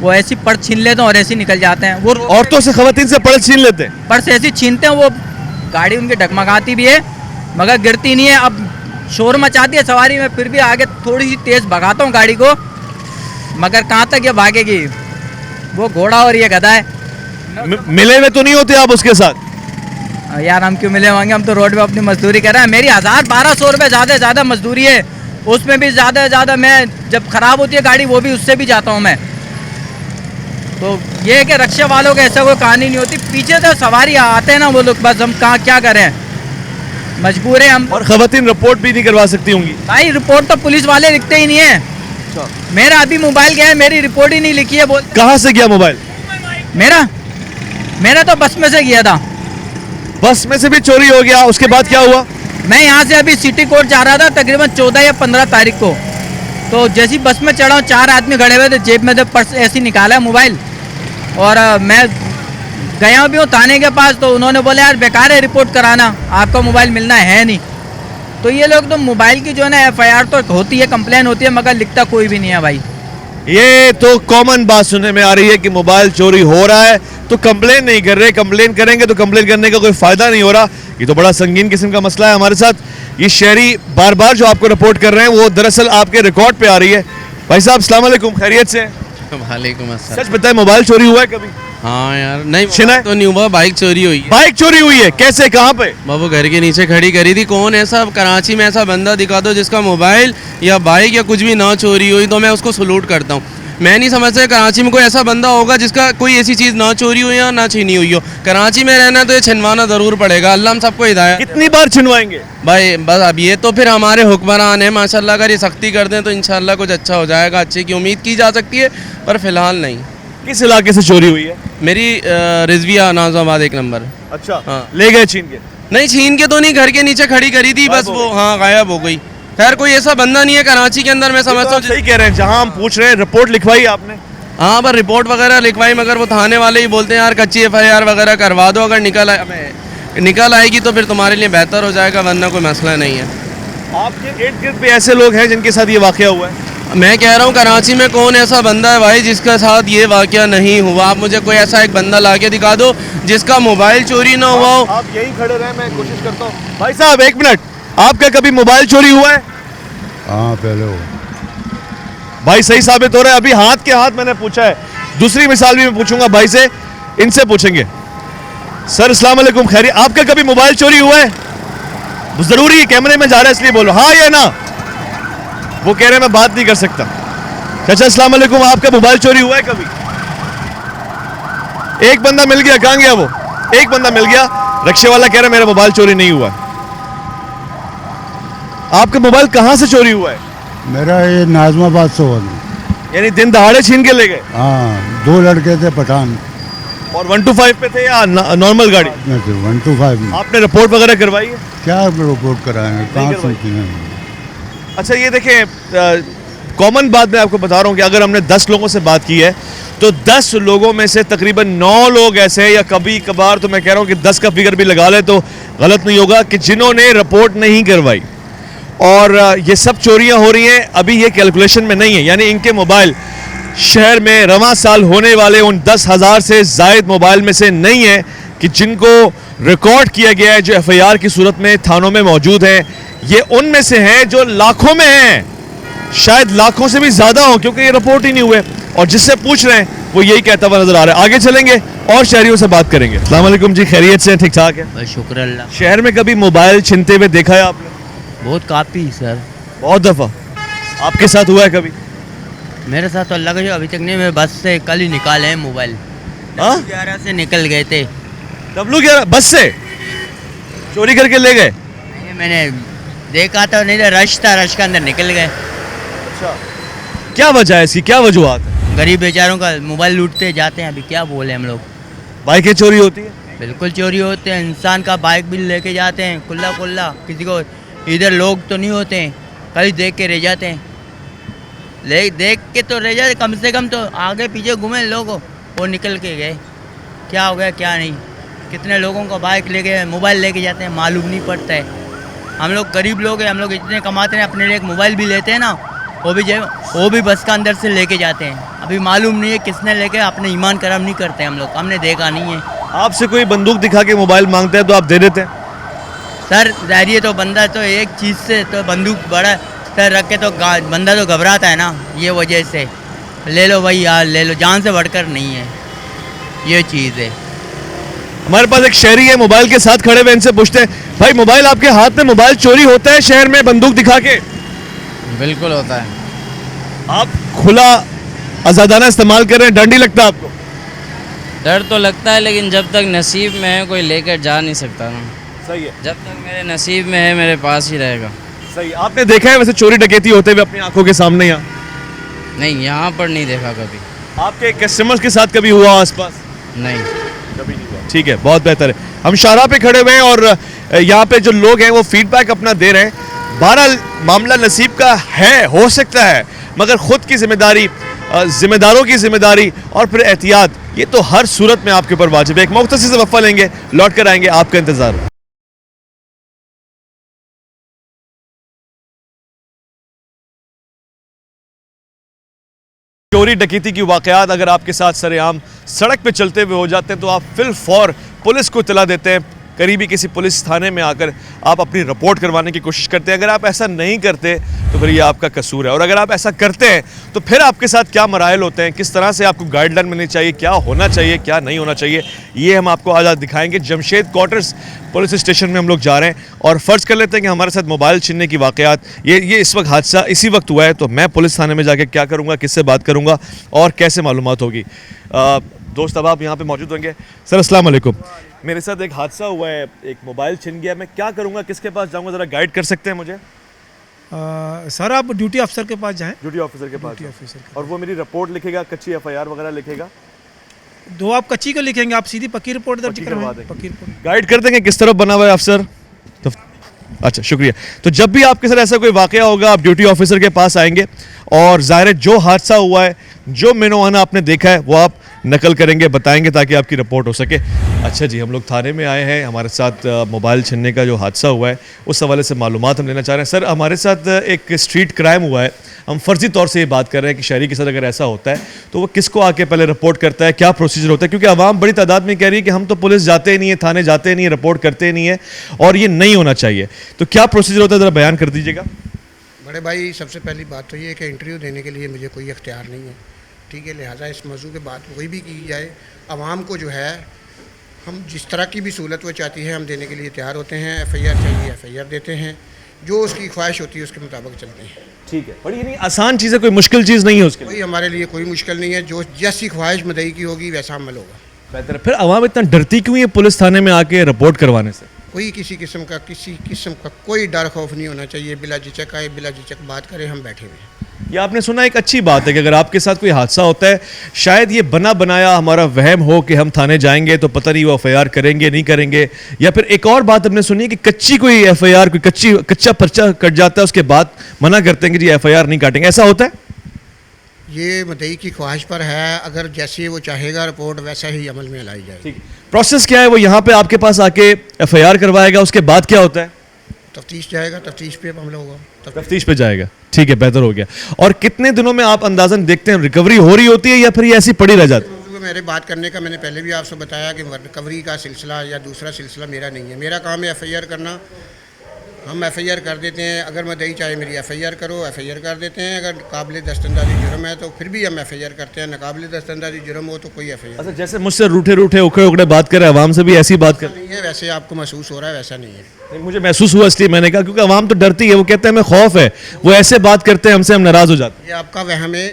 वो ऐसी पर्स छीन लेते हैं और ऐसे निकल जाते हैं। वो औरतों से, खवातीन से पर्स छीन लेते हैं? पर्स ऐसी छीनते हैं, वो गाड़ी उनकी डगमगाती भी है मगर गिरती नहीं है। अब शोर मचाती है सवारी में, फिर भी आगे थोड़ी सी तेज़ भगाता हूँ गाड़ी को, मगर कहाँ तक ये भागेगी। वो घोड़ा और ये गधा है। मिले हुए तो नहीं होते आप उसके साथ? यार हम क्यों मिले होंगे, हम तो रोड पे अपनी मजदूरी कर रहे हैं। मेरी 1000-1200 रुपये ज़्यादा मजदूरी है, उसमें भी ज़्यादा मैं जब ख़राब होती है गाड़ी वो भी उससे भी जाता हूँ मैं। तो ये है कि रक्षा वालों का ऐसा कोई कहानी नहीं होती, पीछे तो सवारी आते हैं ना वो लोग, बस हम कहाँ क्या करें, मजबूर है हम। और खवातीन रिपोर्ट भी नहीं करवा सकती होंगी? भाई रिपोर्ट तो पुलिस वाले लिखते ही नहीं है। मेरा अभी मोबाइल गया है, मेरी रिपोर्ट ही नहीं लिखी है। कहाँ से गया मोबाइल? मेरा तो बस में से गया था। बस में से भी चोरी हो गया, उसके बाद क्या हुआ? मैं यहाँ से अभी सिटी कोर्ट जा रहा था तकरीबन 14 या 15 तारीख को, तो जैसी बस में चढ़ा हूँ 4 आदमी खड़े हुए थे, जेब में से पर्स ऐसे निकाला है मोबाइल, और मैं गया भी हूँ थाने के पास, तो उन्होंने बोला यार बेकार है रिपोर्ट कराना, आपका मोबाइल मिलना है नहीं। तो ये लोग तो मोबाइल की जो है ना FIR तो होती है, कंप्लेन होती है, मगर लिखता कोई भी नहीं है भाई। ये तो कॉमन बात सुनने में आ रही है कि मोबाइल चोरी हो रहा है तो कंप्लेन नहीं कर रहे, कंप्लेन करेंगे तो कंप्लेन करने का कोई फायदा नहीं हो रहा। ये तो बड़ा संगीन किस्म का मसला है। हमारे साथ ये शहरी बार बार जो आपको रिपोर्ट कर रहे हैं वो दरअसल आपके रिकॉर्ड पे आ रही है। भाई साहब अस्सलाम वालेकुम, खैरियत से? वालेकुम अस्सलाम। सच बताए मोबाइल चोरी हुआ है कभी? हाँ यार, नहीं तो नहीं हुआ, बाइक चोरी हुई है। बाइक चोरी हुई है? कैसे, कहाँ पे? बाबू घर के नीचे खड़ी करी थी। कौन ऐसा कराची में ऐसा बंदा दिखा दो जिसका मोबाइल या बाइक या कुछ भी ना चोरी हुई, तो मैं उसको सलूट करता हूँ। मैं नहीं समझता कराची में कोई ऐसा बंदा होगा जिसका कोई ऐसी चीज़ ना चोरी हुई या ना छीनी हुई हो। कराची में रहना तो ये छिनवाना ज़रूर पड़ेगा। अल्लाह हम सबको हिदायत। कितनी बार छिनवाएंगे भाई? बस अब ये तो फिर हमारे हुक्मरान है माशाल्लाह, अगर ये सख्ती कर दें तो इंशाल्लाह कुछ अच्छा हो जाएगा, अच्छे की उम्मीद की जा सकती है, पर फिलहाल नहीं। किस इलाके से चोरी हुई है? मेरी रिजविया नाज़ाबाद 1 नंबर। अच्छा, हाँ। ले गए छीन के? नहीं छीन के तो नहीं, घर के नीचे खड़ी करी थी बस वो, हाँ गायब हो गई। खैर कोई ऐसा बंदा नहीं है कराची के अंदर, मैं समझता हूँ। सही कह रहे हैं, जहाँ हम पूछ रहे हैं रिपोर्ट लिखवाई आपने? हाँ पर रिपोर्ट वगैरह लिखवाई, मगर वो थाने वाले ही बोलते हैं यार कच्ची FIR वगैरह करवा दो, अगर निकल आएगी तो फिर तुम्हारे लिए बेहतर हो जाएगा, वरना कोई मसला नहीं है। आपके इर्द गिर्द पे ऐसे लोग हैं जिनके साथ ये वाकया हुआ है? मैं कह रहा हूँ कराची में कौन ऐसा बंदा है भाई जिसके साथ ये वाकया नहीं हुआ? आप मुझे कोई ऐसा एक बंदा ला के दिखा दो जिसका मोबाइल चोरी ना हुआ हो। आप यहीं खड़े रहे, मैं कोशिश करता हूँ। भाई साहब 1 मिनट, आपका कभी मोबाइल चोरी हुआ है? हाँ पहले हो। भाई सही साबित हो रहा है, अभी हाथ के हाथ मैंने पूछा है। दूसरी मिसाल भी मैं पूछूंगा भाई से, इनसे पूछेंगे। सर अस्सलाम वालेकुम, खैरियत? आपका कभी मोबाइल चोरी हुआ है? जरूरी है, कैमरे में जा रहा है इसलिए बोलो हाँ या ना। वो कह रहे हैं मैं बात नहीं कर सकता। चाचा अस्सलाम वालेकुम, आपका मोबाइल चोरी हुआ है कभी? एक बंदा मिल गया, कहां गया वो? एक बंदा मिल गया, रिक्शे वाला कह रहा है मेरा मोबाइल चोरी नहीं हुआ। आपका मोबाइल कहां से चोरी हुआ है? मेरा ये नाजमाबाद से हुआ। यानी दिन दहाड़े छीन के ले गए? हाँ, 2 लड़के थे पठान। और 125 पे थे या नॉर्मल गाड़ी? 125 में। आपने रिपोर्ट वगैरह करवाई है? क्या रिपोर्ट कराएंगे, कहाँ सुनती हैं। अच्छा ये देखें, कॉमन बात मैं आपको बता रहा हूँ कि अगर हमने 10 लोगों से बात की है तो 10 लोगों में से तकरीबन 9 लोग ऐसे हैं, या कभी कभार तो मैं कह रहा हूँ कि 10 का फिगर भी लगा ले तो गलत नहीं होगा, कि जिन्होंने रिपोर्ट नहीं करवाई। और ये सब चोरियां हो रही हैं, अभी ये कैलकुलेशन में नहीं है। यानी इनके मोबाइल शहर में रवां साल होने वाले उन 10,000 से ज़ायद मोबाइल में से नहीं है कि जिनको रिकॉर्ड किया गया है, जो FIR की सूरत में थानों में मौजूद हैं। ये उनमें से हैं जो लाखों में हैं, शायद लाखों से भी ज़्यादा हो, क्योंकि ये रिपोर्ट ही नहीं हुए। और जिससे पूछ रहे हैं वो यही कहता हुआ नजर आ रहा है। आगे चलेंगे और शहरियों से बात करेंगे। अस्सलाम वालेकुम जी, खैरियत से? ठीक ठाक है, शुक्र अल्लाह। शहर में कभी मोबाइल छिनते हुए देखा है आपने? बहुत काफ़ी सर, बहुत दफ़ा। आपके साथ हुआ है कभी? मेरे साथ तो अल्लाह का जो अभी तक नहीं, मैं बस से कल ही निकाले हैं मोबाइल। 11 से निकल गए थे। W11 बस से चोरी करके ले गए? मैंने देखा तो नहीं था, रश था, रश के अंदर निकल गए। अच्छा, क्या वजह है इसकी, क्या वजूहत है? गरीब बेचारों का मोबाइल लूटते जाते हैं, अभी क्या बोले हम लोग। बाइकें चोरी होती है? बिल्कुल चोरी होते हैं, इंसान का बाइक भी लेके जाते हैं खुला खुला। किसी को इधर लोग तो नहीं होते हैं, खाली देख के रह जाते हैं। देख के तो रह जाते, कम से कम तो आगे पीछे घूमे लोग, वो निकल के गए। क्या हो गया क्या नहीं, कितने लोगों का बाइक लेके मोबाइल लेके जाते हैं, मालूम नहीं पड़ता है। हम लोग गरीब लोग हैं, हम लोग इतने कमाते हैं, अपने लिए एक मोबाइल भी लेते हैं ना, वो भी बस का अंदर से लेके जाते हैं। अभी मालूम नहीं है किसने लेके, अपने ईमान करम नहीं करते हम लोग, हमने देखा नहीं है। आपसे कोई बंदूक दिखा के मोबाइल मांगता है तो आप दे देते हैं? सर जाहिर तो बंदा तो एक चीज़ से तो बंदूक बड़ा सर रख के तो बंदा तो घबराता है ना, ये वजह से ले लो भाई यार ले लो, जान से बढ़कर नहीं है, ये चीज़ है। हमारे पास एक शहरी है, मोबाइल के साथ खड़े हुए, इनसे पूछते हैं भाई मोबाइल आपके हाथ में मोबाइल चोरी होता है शहर में बंदूक दिखा के? बिल्कुल होता है। आप खुला आज़ादाना इस्तेमाल कर रहे हैं, डर नहीं लगता आपको? डर तो लगता है, लेकिन जब तक नसीब में है कोई लेकर जा नहीं सकता ना। सही है। जब तक मेरे नसीब में है मेरे पास ही रहेगा। सही। आपने देखा है वैसे चोरी डकैती होते हुए अपनी आंखों के सामने? यहाँ नहीं, यहाँ पर नहीं देखा कभी। आपके कस्टमर्स के साथ कभी हुआ आसपास? नहीं, कभी नहीं हुआ। ठीक है, बहुत बेहतर है। हम शाहराह पे खड़े हुए हैं और यहाँ पे जो लोग हैं वो फीडबैक अपना दे रहे हैं। बहरहाल मामला नसीब का है, हो सकता है, मगर खुद की जिम्मेदारी, जिम्मेदारों की जिम्मेदारी और फिर एहतियात, ये तो हर सूरत में आपके ऊपर वाजिब है। एक मुख्तसर से वक्फा लेंगे, लौट कर आएंगे, आपका इंतजार। चोरी डकैती की वाकयात अगर आपके साथ सरेआम सड़क पे चलते हुए हो जाते हैं तो आप फिल फौर पुलिस को इत्तला देते हैं। करीबी किसी पुलिस थाने में आकर आप अपनी रिपोर्ट करवाने की कोशिश करते हैं। अगर आप ऐसा नहीं करते तो फिर ये आपका कसूर है, और अगर आप ऐसा करते हैं तो फिर आपके साथ क्या मराइल होते हैं, किस तरह से आपको गाइडलाइन मिलनी चाहिए, क्या होना चाहिए, क्या नहीं होना चाहिए, ये हम आपको आज दिखाएंगे। जमशेद क्वार्टर्स पुलिस स्टेशन में हम लोग जा रहे हैं और फ़र्ज़ कर लेते हैं कि हमारे साथ मोबाइल छीनने की वाकयात ये इस वक्त हादसा इसी वक्त हुआ है, तो मैं पुलिस थाने में जाके क्या करूँगा, किससे बात करूँगा और कैसे मालूमात होगी। दोस्त अब आप यहाँ पे मौजूद होंगे। सर अस्सलाम वालेकुम, मेरे साथ एक हादसा हुआ है, एक मोबाइल छिन गया, मैं क्या करूँगा, किसके पास जाऊँगा, ज़रा गाइड कर सकते हैं मुझे? सर आप ड्यूटी ऑफिसर के पास जाएं। ड्यूटी ऑफिसर के पास। और वो मेरी रिपोर्ट लिखेगा, कच्ची FIR वगैरह लिखेगा? दो आप कच्ची को लिखेंगे, आप सीधी पक्की रिपोर्ट दर्ज करवाएं। पक्की रिपोर्ट गाइड कर देंगे किस तरफ बना हुआ है अफसर? तो अच्छा, शुक्रिया। तो जब भी आपके साथ ऐसा कोई वाकया होगा आप ड्यूटी ऑफिसर के पास आएंगे और ज़ाहिर जो हादसा हुआ है, जो मेनोवाना आपने देखा है वो आप नकल करेंगे, बताएंगे ताकि आपकी रिपोर्ट हो सके। अच्छा जी, हम लोग थाने में आए हैं, हमारे साथ मोबाइल छीनने का जो हादसा हुआ है उस हवाले से मालूमात हम लेना चाह रहे हैं। सर हमारे साथ एक स्ट्रीट क्राइम हुआ है, हम फर्जी तौर से ये बात कर रहे हैं कि शहरी के साथ अगर ऐसा होता है तो वो किसको आके पहले रिपोर्ट करता है, क्या प्रोसीजर होता है, क्योंकि आवाम बड़ी तादाद में कह रही है कि हम तो पुलिस जाते ही नहीं है, थाने जाते ही नहीं है, रिपोर्ट करते ही नहीं है और ये नहीं होना चाहिए। तो क्या प्रोसीजर होता है, ज़रा बयान कर दीजिएगा। बड़े भाई, सबसे पहली बात तो ये है कि इंटरव्यू देने के लिए मुझे कोई इख्तियार नहीं है, ठीक है, लिहाजा इस मौजू के बात कोई भी की जाए, आवाम को जो है हम जिस तरह की भी सहूलत वो चाहती है हम देने के लिए तैयार होते हैं। FIR चाहिए FIR देते हैं, जो उसकी ख्वाहिश होती है उसके मुताबिक चलते हैं। ठीक है, बड़ी नहीं आसान चीज़ है, कोई मुश्किल चीज़ नहीं है उसके लिए। कोई हमारे लिए कोई मुश्किल नहीं है, जो जैसी ख्वाहिश मदई की होगी वैसा अमल होगा। बेहतर है। फिर आवाम इतना डरती क्यों है पुलिस थाने में आके रिपोर्ट करवाने से? कोई किसी किस्म का कोई डर खौफ नहीं होना चाहिए, बिला झिझक आए, बिला झिझक बात करें, हम बैठे हुए हैं। ये आपने सुना, एक अच्छी बात है कि अगर आपके साथ कोई हादसा होता है, शायद ये बना बनाया हमारा वहम हो कि हम थाने जाएंगे तो पता नहीं वो FIR करेंगे नहीं करेंगे, या फिर एक और बात हमने सुनी है कि कच्ची कोई FIR, कोई कच्चा पर्चा कट जाता है उसके बाद मना करते हैं कि जी FIR नहीं काटेंगे, ऐसा होता है? ये मदई की ख्वाहिश पर है, अगर जैसे वो चाहेगा रिपोर्ट वैसा ही अमल में लाई जाएगी। प्रोसेस क्या है, वो यहाँ पे आपके पास आके FIR करवाएगा, उसके बाद क्या होता है? तफ्तीश जाएगा, तफ्तीश पे मामला होगा, तफ्तीश पे जाएगा। ठीक है, बेहतर हो गया। और कितने दिनों में आप अंदाजन देखते हैं रिकवरी हो रही होती है या फिर ये ऐसी पड़ी रह जाती है? मेरे बात करने का मैंने पहले भी आपसे बताया कि रिकवरी का सिलसिला या दूसरा सिलसिला मेरा नहीं है, मेरा काम है FIR करना। हम FIR कर देते हैं, अगर मदई चाहे मेरी FIR करो, FIR कर देते हैं, अगर काबिल दस्तंदाजी जुर्म है तो फिर भी हम FIR करते हैं, नाकाबिल दस्तंदाजी जुर्म हो तो कोई FIR। अच्छा, जैसे मुझसे रूठे रूठे उखड़े उखड़े बात कर रहे हैं, आवाम से भी ऐसी बात कर नहीं है, वैसे आपको महसूस हो रहा है, वैसा नहीं है। नहीं, मुझे महसूस हुआ इसलिए मैंने कहा, क्योंकि आवाम तो डरती है, वो कहते हैं हमें खौफ है, वो ऐसे बात करते हैं हमसे, हम नाराज़ हो जाते हैं। ये आपका वहम है,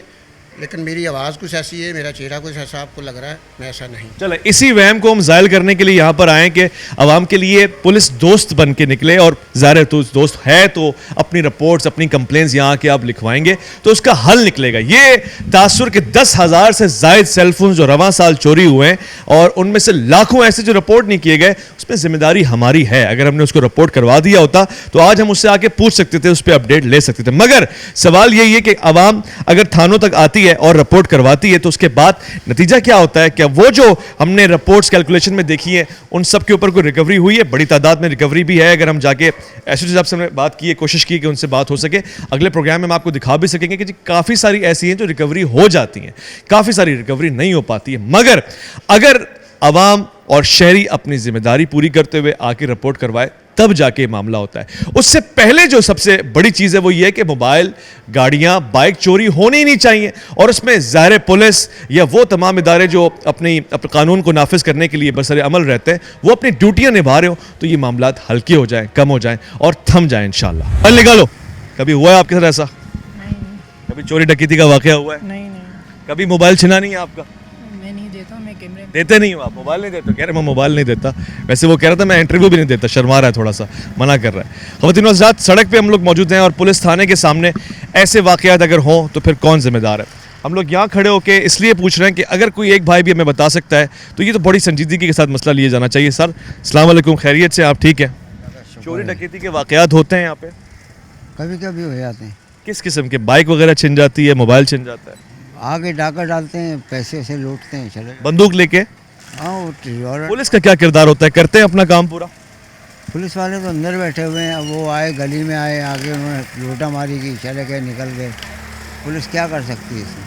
लेकिन मेरी आवाज़ कुछ ऐसी है, मेरा चेहरा कुछ ऐसा आपको लग रहा है, मैं ऐसा नहीं। चले, इसी वहम को हम ज़ायल करने के लिए यहाँ पर आए कि आवाम के लिए पुलिस दोस्त बन के निकले, और ज़ाहिर है तो दोस्त है तो अपनी रिपोर्ट्स, अपनी कंप्लेंट्स यहाँ के आप लिखवाएंगे तो उसका हल निकलेगा। ये तासुर के 10,000 से ज़ायद सेलफोन जो रवां साल चोरी हुए हैं और उनमें से लाखों ऐसे जो रिपोर्ट नहीं किए गए, उसमें जिम्मेदारी हमारी है। अगर हमने उसको रिपोर्ट करवा दिया होता तो आज हम उससे आके पूछ सकते थे, उस पर अपडेट ले सकते थे। मगर सवाल यही है कि आवाम अगर थानों तक आती है और रिपोर्ट करवाती है तो उसके बाद नतीजा क्या होता है? क्या वो जो हमने रिपोर्ट्स कैलकुलेशन में देखी है उन सब के ऊपर कोई रिकवरी हुई है? बड़ी तादाद में रिकवरी भी है। अगर हम जाके एसओजी साहब से हमने बात की है, कोशिश की कि उनसे बात हो सके, अगले प्रोग्राम में हम आपको दिखा भी सकेंगे कि जी काफ़ी सारी ऐसी हैं जो रिकवरी हो जाती हैं, काफ़ी सारी रिकवरी नहीं हो पाती है। मगर अगर आवाम और शहरी अपनी जिम्मेदारी पूरी करते हुए आके रिपोर्ट करवाए तब जाके मामला होता है। उससे पहले जो सबसे बड़ी चीज़ है वो ये है कि मोबाइल, गाड़ियाँ, बाइक चोरी होनी ही नहीं चाहिए, और उसमें ज़ाहिर पुलिस या वो तमाम इदारे जो अपने कानून को नाफिज करने के लिए बरसरे अमल रहते हैं वो अपनी ड्यूटियाँ निभा रहे हो तो ये मामला हल्के हो जाएँ, कम हो जाएँ और थम जाएँ इंशाल्लाह। हल निकालो। कभी हुआ है आपके साथ ऐसा? कभी चोरी डकैती का वाकया हुआ है? नहीं। कभी मोबाइल छिना नहीं है आपका? मैं नहीं देता हूँ, मैं कैमरे देते नहीं हो आप, मोबाइल नहीं देते? कह रहे मैं मोबाइल नहीं देता। वैसे वो कह रहा था मैं इंटरव्यू भी नहीं देता, शर्मा रहा है थोड़ा सा, मना कर रहा है। ख़वातीन व हज़रात, सड़क पे हम लोग मौजूद हैं और पुलिस थाने के सामने ऐसे वाक़यात अगर हों तो फिर कौन जिम्मेदार है? हम लोग यहाँ खड़े होकर इसलिए पूछ रहे हैं कि अगर कोई एक भाई भी हमें बता सकता है तो ये तो बड़ी संजीदगी के साथ मसला लिए जाना चाहिए। सर अस्सलाम वालेकुम, खैरियत से? आप ठीक है? चोरी डकैती के वाक़यात होते हैं यहाँ पे? कभी कभी हो जाते हैं। किस किस्म के? बाइक वगैरह छिन जाती है, मोबाइल छिन जाता है? आगे डाका डालते हैं, पैसे से लूटते हैं, चले बंदूक लेके? हाँ। पुलिस का क्या किरदार होता है? करते हैं अपना काम पूरा? पुलिस वाले तो अंदर बैठे हुए हैं, अब वो आए गली में आए, आगे उन्होंने लूटा मारी की, चले गए, निकल गए। पुलिस क्या कर सकती है इसमें?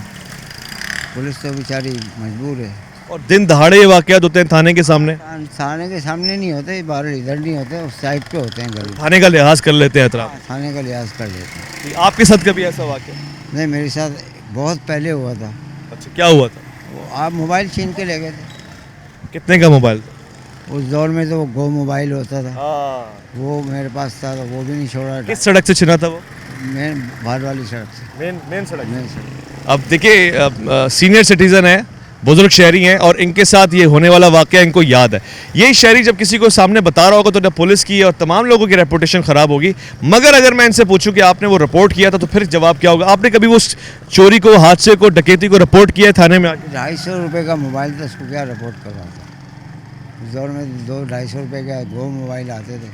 पुलिस तो बेचारी मजबूर है। और दिन दहाड़े ये वाक़यात होते हैं थाने के सामने? थाने के सामने नहीं होते, बाहर इधर नहीं होते, उस साइड पे होते हैं गली। थाने का लिहाज कर लेते हैं एतराफ़? थाने का लिहाज कर देते हैं। आपके साथ कभी ऐसा वाक़या? नहीं, मेरे साथ बहुत पहले हुआ था। अच्छा, क्या हुआ था? वो आप मोबाइल छीन के ले गए थे। कितने का मोबाइल था? उस दौर में तो वो गो मोबाइल होता था, वो मेरे पास था, तो वो भी नहीं छोड़ा। किस सड़क से छिना था वो? मेन बाहर वाली सड़क से। मेन सड़क? मेन सड़क। अब देखिए, सीनियर सिटीज़न है, बुजुर्ग शहरी हैं और इनके साथ ये होने वाला वाक़या इनको याद है। यही शहरी जब किसी को सामने बता रहा होगा तो न पुलिस की और तमाम लोगों की रेपुटेशन ख़राब होगी। मगर अगर मैं इनसे पूछूं कि आपने वो रिपोर्ट किया था तो फिर जवाब क्या होगा? आपने कभी वो चोरी को, हादसे को, डकैती को रिपोर्ट किया है थाने में आके? 250 रुपये का मोबाइल था, उसको क्या रिपोर्ट करवाता? उस दौर में 200-250 रुपये का गो मोबाइल आते थे,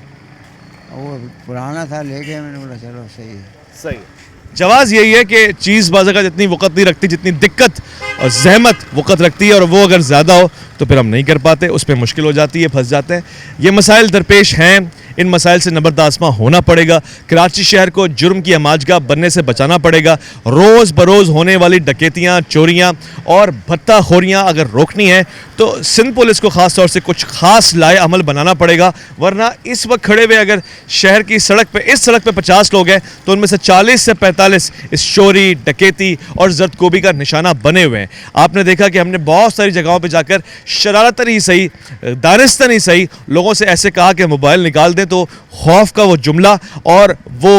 वो पुराना था, ले गए। मैंने बोला चलो सही है। सही है। जवाब यही है कि चीज़ बाज़ का जितनी वक़्त नहीं रखती, जितनी दिक्कत और जहमत वक़्त रखती है, और वो अगर ज़्यादा हो तो फिर हम नहीं कर पाते, उस पर मुश्किल हो जाती है, फंस जाते हैं। ये मसाइल दरपेश हैं, इन मसाइल से नबरदास्मा होना पड़ेगा। कराची शहर को जुर्म की हमाजगाह बनने से बचाना पड़ेगा। रोज़ बरोज़ होने वाली डकैतियाँ, चोरियाँ और भत्ताखोरियाँ अगर रोकनी है तो सिंध पुलिस को ख़ास तौर से कुछ ख़ास लाए अमल बनाना पड़ेगा। वरना इस वक्त खड़े हुए अगर शहर की सड़क पे, इस सड़क पे 50 लोग हैं तो उनमें से 40 से 45 इस चोरी, डकैती और जरदकोबी का निशाना बने हुए हैं। आपने देखा कि हमने बहुत सारी जगहों पर जाकर शरारतन ही सही, दानिस्तन ही सही, लोगों से ऐसे कहा कि मोबाइल निकाल दें, तो खौफ का वो जुमला और वो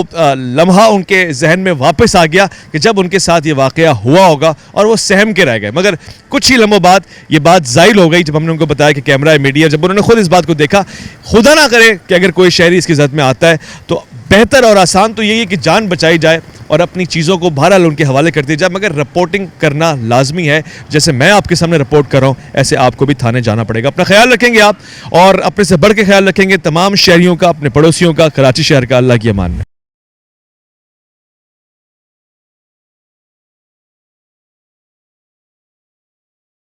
लम्हा उनके जहन में वापस आ गया कि जब उनके साथ ये वाक़या हुआ होगा और वो सहम के रह गए। मगर कुछ ही लम्हों बाद ये बात ज़ाहिर हो गई जब हमने उनको बताया कि कैमरा है, मीडिया, जब उन्होंने खुद इस बात को देखा। खुदा ना करे कि अगर कोई शहरी इसकी जद में आता है तो बेहतर और आसान तो यही है कि जान बचाई जाए और अपनी चीज़ों को बहरहाल उनके हवाले कर दिया जाए। मगर रिपोर्टिंग करना लाजमी है। जैसे मैं आपके सामने रिपोर्ट कर रहा हूँ, ऐसे आपको भी थाने जाना पड़ेगा। अपना ख्याल रखेंगे आप और अपने से बढ़ के ख्याल रखेंगे तमाम शहरियों का, अपने पड़ोसियों का, कराची शहर का। अल्लाह की अमान में।